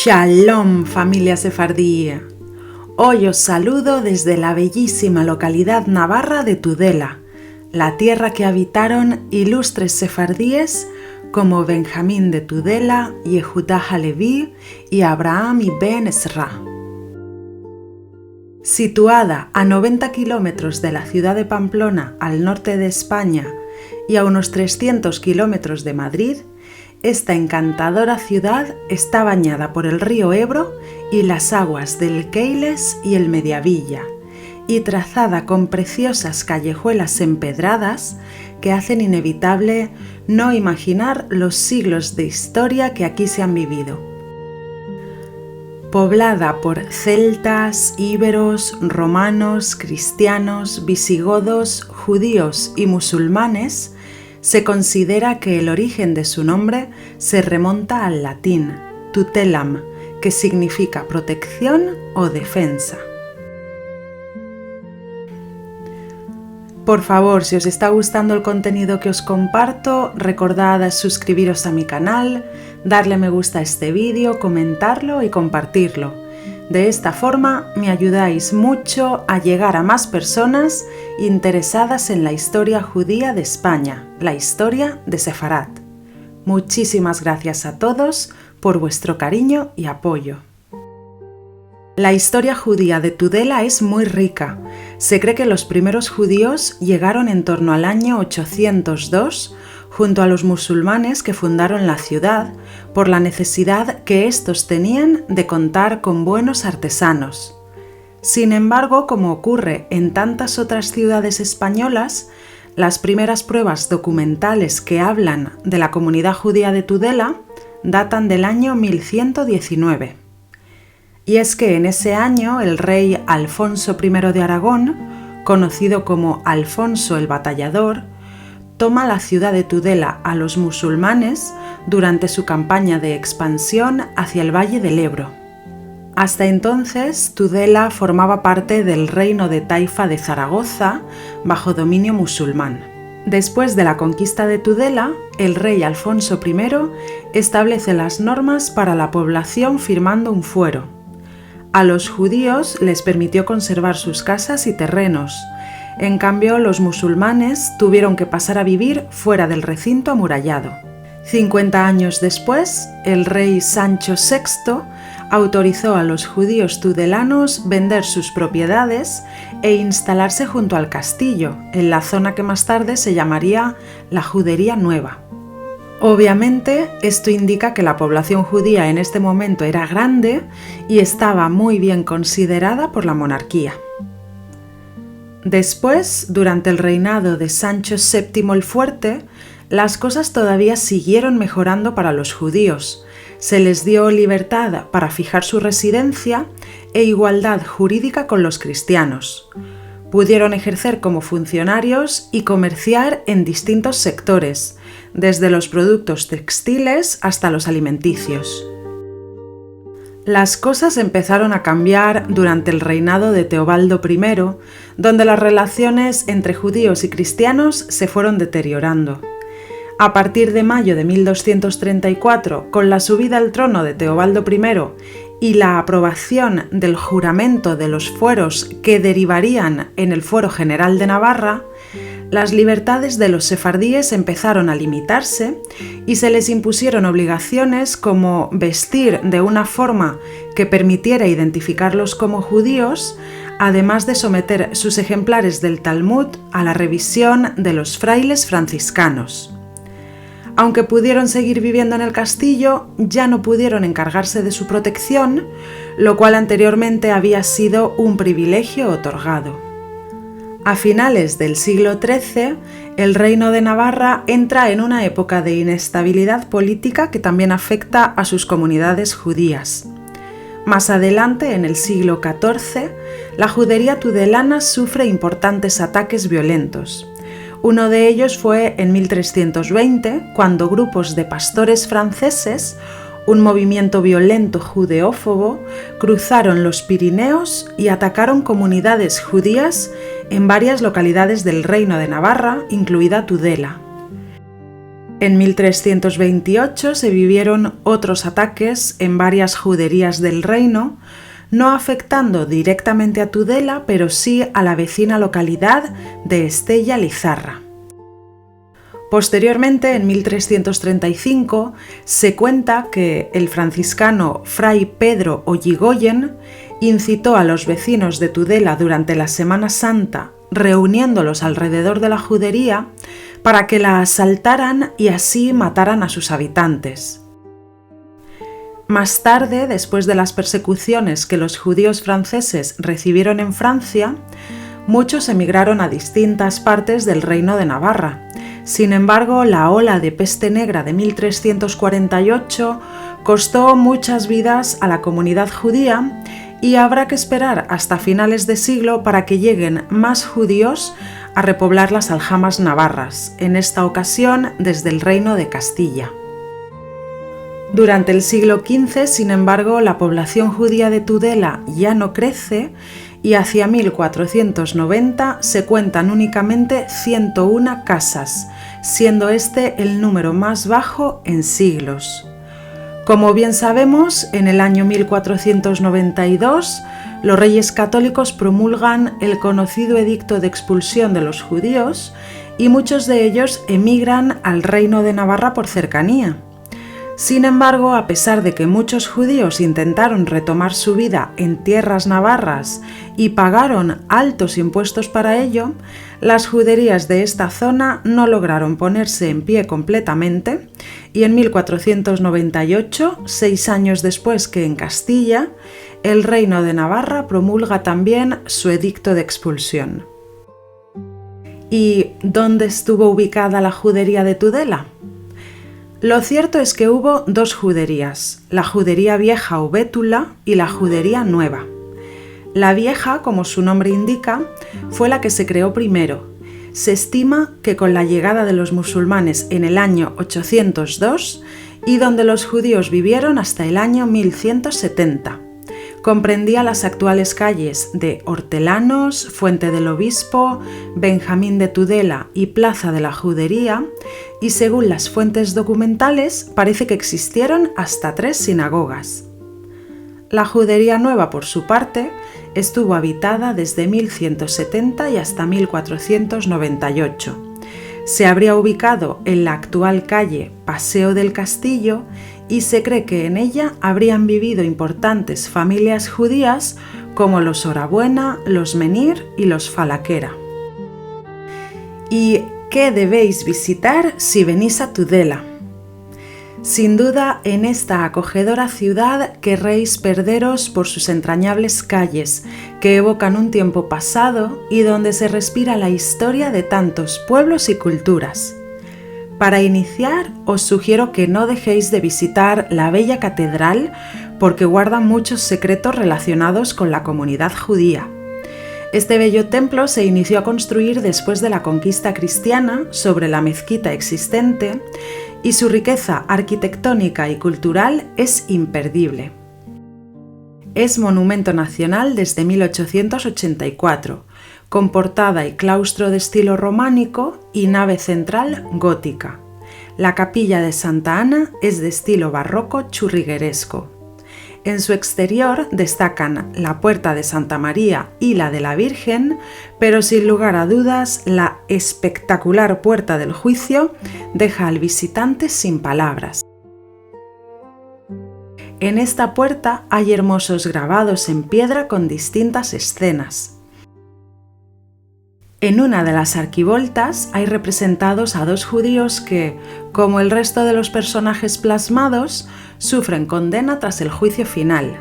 Shalom, familia sefardí. Hoy os saludo desde la bellísima localidad navarra de Tudela, la tierra que habitaron ilustres sefardíes como Benjamín de Tudela, Yehudá Haleví y Abraham ibn Ezra. Situada a 90 kilómetros de la ciudad de Pamplona, al norte de España, y a unos 300 kilómetros de Madrid, esta encantadora ciudad está bañada por el río Ebro y las aguas del Keiles y el Mediavilla, y trazada con preciosas callejuelas empedradas que hacen inevitable no imaginar los siglos de historia que aquí se han vivido. Poblada por celtas, íberos, romanos, cristianos, visigodos, judíos y musulmanes, se considera que el origen de su nombre se remonta al latín tutelam, que significa protección o defensa. Por favor, si os está gustando el contenido que os comparto, recordad suscribiros a mi canal, darle me gusta a este vídeo, comentarlo y compartirlo. De esta forma me ayudáis mucho a llegar a más personas interesadas en la historia judía de España, la historia de Sefarat. Muchísimas gracias a todos por vuestro cariño y apoyo. La historia judía de Tudela es muy rica. Se cree que los primeros judíos llegaron en torno al año 802 junto a los musulmanes que fundaron la ciudad por la necesidad que éstos tenían de contar con buenos artesanos. Sin embargo, como ocurre en tantas otras ciudades españolas, las primeras pruebas documentales que hablan de la comunidad judía de Tudela datan del año 1119. Y es que en ese año el rey Alfonso I de Aragón, conocido como Alfonso el Batallador, toma la ciudad de Tudela a los musulmanes durante su campaña de expansión hacia el valle del Ebro. Hasta entonces, Tudela formaba parte del reino de Taifa de Zaragoza, bajo dominio musulmán. Después de la conquista de Tudela, el rey Alfonso I establece las normas para la población firmando un fuero. A los judíos les permitió conservar sus casas y terrenos. En cambio, los musulmanes tuvieron que pasar a vivir fuera del recinto amurallado. 50 años después, el rey Sancho VI autorizó a los judíos tudelanos vender sus propiedades e instalarse junto al castillo, en la zona que más tarde se llamaría la Judería Nueva. Obviamente, esto indica que la población judía en este momento era grande y estaba muy bien considerada por la monarquía. Después, durante el reinado de Sancho VII el Fuerte, las cosas todavía siguieron mejorando para los judíos. Se les dio libertad para fijar su residencia e igualdad jurídica con los cristianos. Pudieron ejercer como funcionarios y comerciar en distintos sectores, desde los productos textiles hasta los alimenticios. Las cosas empezaron a cambiar durante el reinado de Teobaldo I, donde las relaciones entre judíos y cristianos se fueron deteriorando. A partir de mayo de 1234, con la subida al trono de Teobaldo I y la aprobación del juramento de los fueros que derivarían en el Fuero General de Navarra, las libertades de los sefardíes empezaron a limitarse y se les impusieron obligaciones como vestir de una forma que permitiera identificarlos como judíos, además de someter sus ejemplares del Talmud a la revisión de los frailes franciscanos. Aunque pudieron seguir viviendo en el castillo, ya no pudieron encargarse de su protección, lo cual anteriormente había sido un privilegio otorgado. A finales del siglo XIII, el reino de Navarra entra en una época de inestabilidad política que también afecta a sus comunidades judías. Más adelante, en el siglo XIV, la judería tudelana sufre importantes ataques violentos. Uno de ellos fue en 1320, cuando grupos de pastores franceses, un movimiento violento judeófobo, cruzaron los Pirineos y atacaron comunidades judías en varias localidades del Reino de Navarra, incluida Tudela. En 1328 se vivieron otros ataques en varias juderías del reino, no afectando directamente a Tudela, pero sí a la vecina localidad de Estella-Lizarra. Posteriormente, en 1335, se cuenta que el franciscano Fray Pedro Olligoyen incitó a los vecinos de Tudela durante la Semana Santa, reuniéndolos alrededor de la judería, para que la asaltaran y así mataran a sus habitantes. Más tarde, después de las persecuciones que los judíos franceses recibieron en Francia, muchos emigraron a distintas partes del Reino de Navarra. Sin embargo, la ola de peste negra de 1348 costó muchas vidas a la comunidad judía y habrá que esperar hasta finales de siglo para que lleguen más judíos a repoblar las aljamas navarras, en esta ocasión desde el Reino de Castilla. Durante el siglo XV, sin embargo, la población judía de Tudela ya no crece y hacia 1490 se cuentan únicamente 101 casas, siendo este el número más bajo en siglos. Como bien sabemos, en el año 1492, los reyes católicos promulgan el conocido edicto de expulsión de los judíos y muchos de ellos emigran al Reino de Navarra por cercanía. Sin embargo, a pesar de que muchos judíos intentaron retomar su vida en tierras navarras y pagaron altos impuestos para ello, las juderías de esta zona no lograron ponerse en pie completamente y en 1498, 6 años después que en Castilla, el Reino de Navarra promulga también su edicto de expulsión. ¿Y dónde estuvo ubicada la judería de Tudela? Lo cierto es que hubo dos juderías, la judería vieja o Bétula y la judería nueva. La vieja, como su nombre indica, fue la que se creó primero. Se estima que con la llegada de los musulmanes en el año 802 y donde los judíos vivieron hasta el año 1170. Comprendía las actuales calles de Hortelanos, Fuente del Obispo, Benjamín de Tudela y Plaza de la Judería, y según las fuentes documentales parece que existieron hasta 3 sinagogas. La Judería Nueva, por su parte, estuvo habitada desde 1170 y hasta 1498. Se habría ubicado en la actual calle Paseo del Castillo y se cree que en ella habrían vivido importantes familias judías como los Orabuena, los Menir y los Falaquera. ¿Y qué debéis visitar si venís a Tudela? Sin duda, en esta acogedora ciudad querréis perderos por sus entrañables calles, que evocan un tiempo pasado y donde se respira la historia de tantos pueblos y culturas. Para iniciar, os sugiero que no dejéis de visitar la bella catedral porque guarda muchos secretos relacionados con la comunidad judía. Este bello templo se inició a construir después de la conquista cristiana sobre la mezquita existente y su riqueza arquitectónica y cultural es imperdible. Es monumento nacional desde 1884, con portada y claustro de estilo románico y nave central gótica. La capilla de Santa Ana es de estilo barroco churrigueresco. En su exterior destacan la puerta de Santa María y la de la Virgen, pero sin lugar a dudas la espectacular puerta del Juicio deja al visitante sin palabras. En esta puerta hay hermosos grabados en piedra con distintas escenas. En una de las arquivoltas hay representados a 2 judíos que, como el resto de los personajes plasmados, sufren condena tras el juicio final.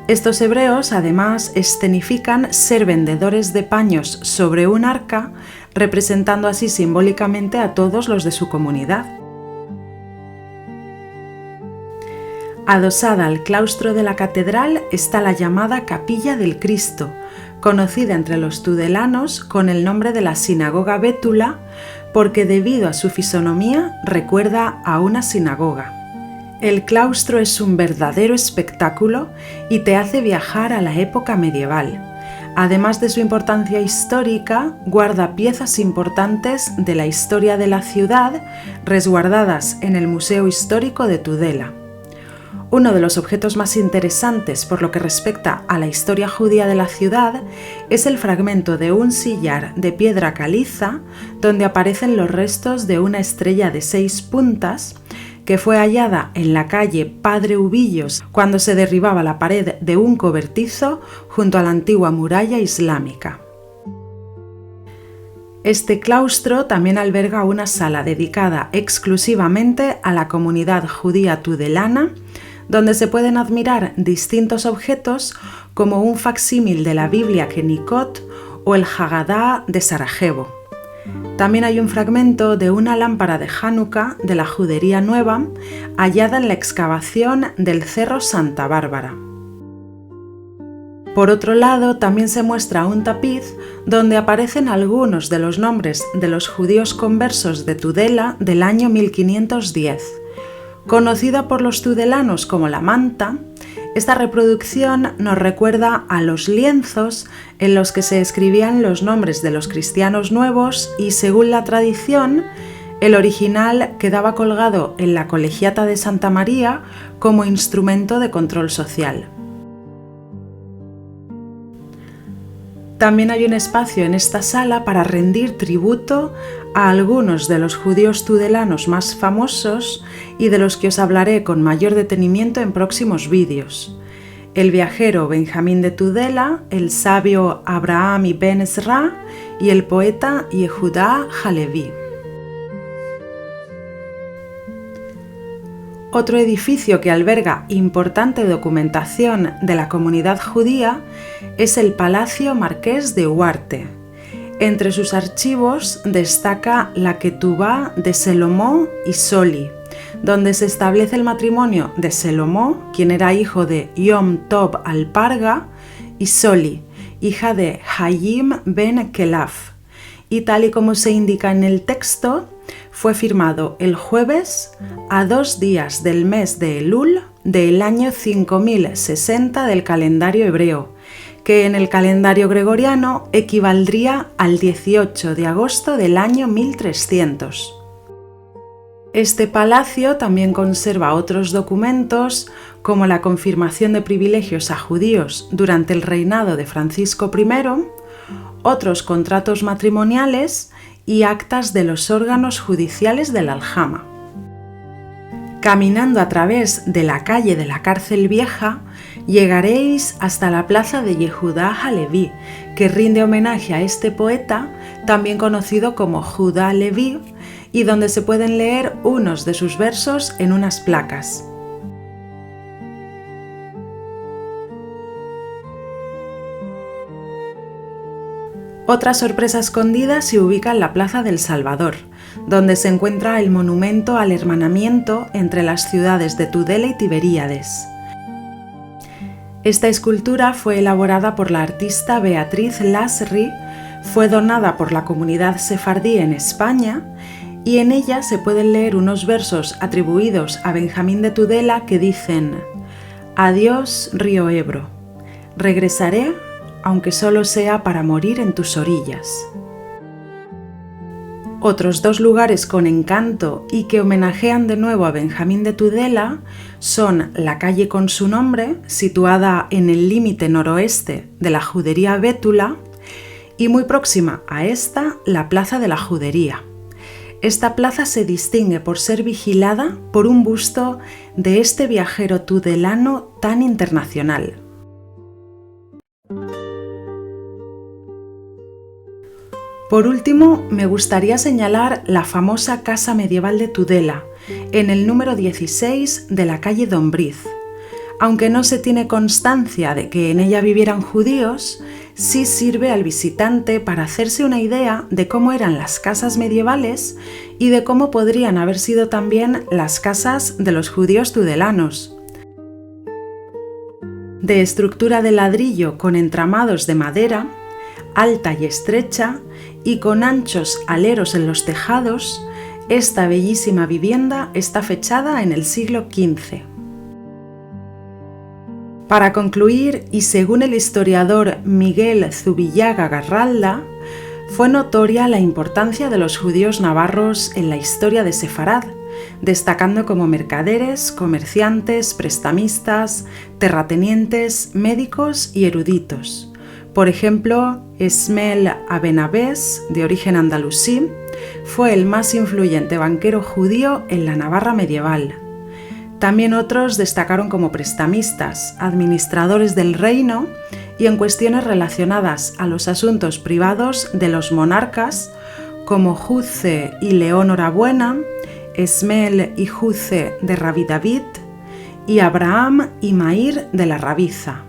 Estos hebreos además escenifican ser vendedores de paños sobre un arca, representando así simbólicamente a todos los de su comunidad. Adosada al claustro de la catedral está la llamada Capilla del Cristo, conocida entre los tudelanos con el nombre de la Sinagoga Bétula, porque debido a su fisonomía recuerda a una sinagoga. El claustro es un verdadero espectáculo y te hace viajar a la época medieval. Además de su importancia histórica, guarda piezas importantes de la historia de la ciudad resguardadas en el Museo Histórico de Tudela. Uno de los objetos más interesantes por lo que respecta a la historia judía de la ciudad es el fragmento de un sillar de piedra caliza donde aparecen los restos de una estrella de 6 puntas que fue hallada en la calle Padre Ubillos cuando se derribaba la pared de un cobertizo junto a la antigua muralla islámica. Este claustro también alberga una sala dedicada exclusivamente a la comunidad judía tudelana, donde se pueden admirar distintos objetos como un facsímil de la Biblia Kennicott o el Hagadá de Sarajevo. También hay un fragmento de una lámpara de Hanukkah de la Judería Nueva hallada en la excavación del Cerro Santa Bárbara. Por otro lado, también se muestra un tapiz donde aparecen algunos de los nombres de los judíos conversos de Tudela del año 1510. Conocida por los tudelanos como la manta, esta reproducción nos recuerda a los lienzos en los que se escribían los nombres de los cristianos nuevos y, según la tradición, el original quedaba colgado en la colegiata de Santa María como instrumento de control social. También hay un espacio en esta sala para rendir tributo a algunos de los judíos tudelanos más famosos y de los que os hablaré con mayor detenimiento en próximos vídeos. El viajero Benjamín de Tudela, el sabio Abraham ibn Ezra y el poeta Yehudá Halevi. Otro edificio que alberga importante documentación de la comunidad judía es el Palacio Marqués de Huarte. Entre sus archivos destaca la Ketubá de Selomó y Soli, donde se establece el matrimonio de Selomó, quien era hijo de Yom Tov al-Parga, y Soli, hija de Hayim ben Kelaf. Y tal y como se indica en el texto, fue firmado el jueves a 2 días del mes de Elul del año 5060 del calendario hebreo, que en el calendario gregoriano equivaldría al 18 de agosto del año 1300. Este palacio también conserva otros documentos como la confirmación de privilegios a judíos durante el reinado de Francisco I, otros contratos matrimoniales y actas de los órganos judiciales de la aljama. Caminando a través de la calle de la Cárcel Vieja, llegaréis hasta la plaza de Yehudá Halevi, que rinde homenaje a este poeta, también conocido como Judá Leví, y donde se pueden leer unos de sus versos en unas placas. Otra sorpresa escondida se ubica en la Plaza del Salvador, donde se encuentra el monumento al hermanamiento entre las ciudades de Tudela y Tiberíades. Esta escultura fue elaborada por la artista Beatriz Lasri, fue donada por la comunidad sefardí en España y en ella se pueden leer unos versos atribuidos a Benjamín de Tudela que dicen: «Adiós, río Ebro, regresaré, aunque solo sea para morir en tus orillas». Otros 2 lugares con encanto y que homenajean de nuevo a Benjamín de Tudela son la calle con su nombre, situada en el límite noroeste de la Judería Bétula, y muy próxima a esta, la Plaza de la Judería. Esta plaza se distingue por ser vigilada por un busto de este viajero tudelano tan internacional. Por último, me gustaría señalar la famosa Casa Medieval de Tudela, en el número 16 de la calle Dombriz. Aunque no se tiene constancia de que en ella vivieran judíos, sí sirve al visitante para hacerse una idea de cómo eran las casas medievales y de cómo podrían haber sido también las casas de los judíos tudelanos. De estructura de ladrillo con entramados de madera, alta y estrecha, y con anchos aleros en los tejados, esta bellísima vivienda está fechada en el siglo XV. Para concluir, y según el historiador Miguel Zubillaga Garralda, fue notoria la importancia de los judíos navarros en la historia de Sefarad, destacando como mercaderes, comerciantes, prestamistas, terratenientes, médicos y eruditos. Por ejemplo, Esmel Abenabés, de origen andalusí, fue el más influyente banquero judío en la Navarra medieval. También otros destacaron como prestamistas, administradores del reino y en cuestiones relacionadas a los asuntos privados de los monarcas, como Juce y Leonora Buena, Esmel y Juce de Rabí David y Abraham y Maír de la Rabiza.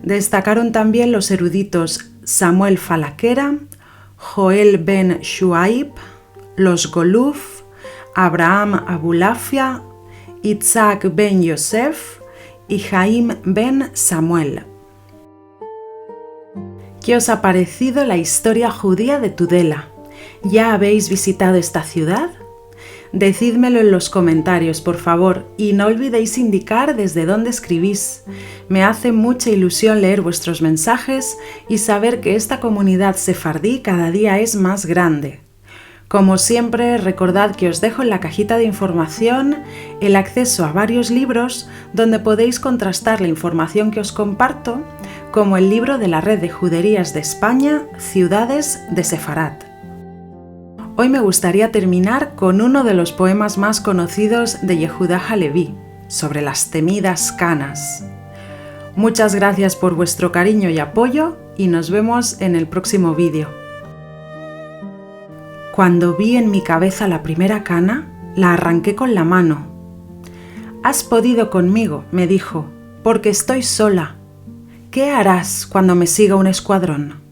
Destacaron también los eruditos Samuel Falaquera, Joel ben Shuaib, los Goluf, Abraham Abulafia, Isaac ben Yosef y Jaim ben Samuel. ¿Qué os ha parecido la historia judía de Tudela? ¿Ya habéis visitado esta ciudad? Decídmelo en los comentarios, por favor, y no olvidéis indicar desde dónde escribís. Me hace mucha ilusión leer vuestros mensajes y saber que esta comunidad sefardí cada día es más grande. Como siempre, recordad que os dejo en la cajita de información el acceso a varios libros donde podéis contrastar la información que os comparto, como el libro de la Red de Juderías de España, Ciudades de Sefarad. Hoy me gustaría terminar con uno de los poemas más conocidos de Yehuda Halevi, sobre las temidas canas. Muchas gracias por vuestro cariño y apoyo y nos vemos en el próximo vídeo. Cuando vi en mi cabeza la primera cana, la arranqué con la mano. «Has podido conmigo», me dijo, «porque estoy sola. ¿Qué harás cuando me siga un escuadrón?»